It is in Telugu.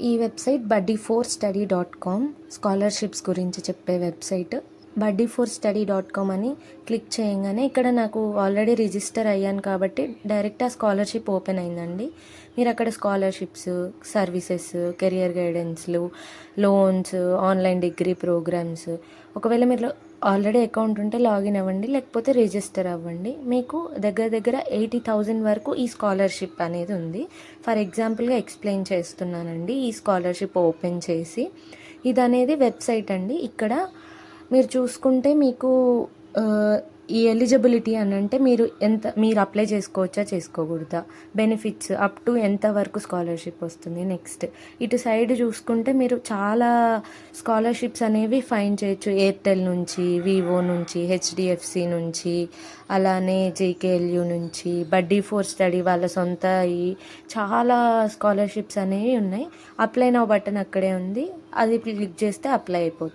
ఈ వెబ్సైట్ buddy4study.com స్కాలర్షిప్స్ గురించి చెప్పే వెబ్సైట్. buddy4study.com అని క్లిక్ చేయగానే ఇక్కడ నాకు ఆల్రెడీ రిజిస్టర్ అయ్యాను కాబట్టి డైరెక్ట్ ఆ స్కాలర్షిప్ ఓపెన్ అయిందండి. మీరు అక్కడ స్కాలర్షిప్స్, సర్వీసెస్, కెరియర్ గైడెన్స్లు, లోన్స్, ఆన్లైన్ డిగ్రీ ప్రోగ్రామ్స్, ఒకవేళ మీరు ఆల్రెడీ అకౌంట్ ఉంటే లాగిన్ అవ్వండి, లేకపోతే రిజిస్టర్ అవ్వండి. మీకు దగ్గర 80,000 వరకు ఈ స్కాలర్షిప్ అనేది ఉంది. ఫర్ ఎగ్జాంపుల్గా ఎక్స్ప్లెయిన్ చేస్తున్నానండి. ఈ స్కాలర్షిప్ ఓపెన్ చేసి, ఇది అనేది వెబ్సైట్ అండి. ఇక్కడ మీరు చూసుకుంటే మీకు ఈ ఎలిజిబిలిటీ అని అంటే మీరు అప్లై చేసుకోవచ్చా, చేసుకోకూడదా, బెనిఫిట్స్ అప్ టు ఎంత వరకు స్కాలర్షిప్ వస్తుంది. నెక్స్ట్ ఇటు సైడ్ చూసుకుంటే మీరు చాలా స్కాలర్షిప్స్ అనేవి ఫైండ్ చేయొచ్చు. ఎయిర్టెల్ నుంచి, వివో నుంచి, హెచ్డిఎఫ్సి నుంచి, అలానే జేకేఎల్యూ నుంచి, buddy4study వాళ్ళ సొంత చాలా స్కాలర్షిప్స్ అనేవి ఉన్నాయి. అప్లై నౌ బటన్ అక్కడే ఉంది, అది క్లిక్ చేస్తే అప్లై అయిపోతుంది.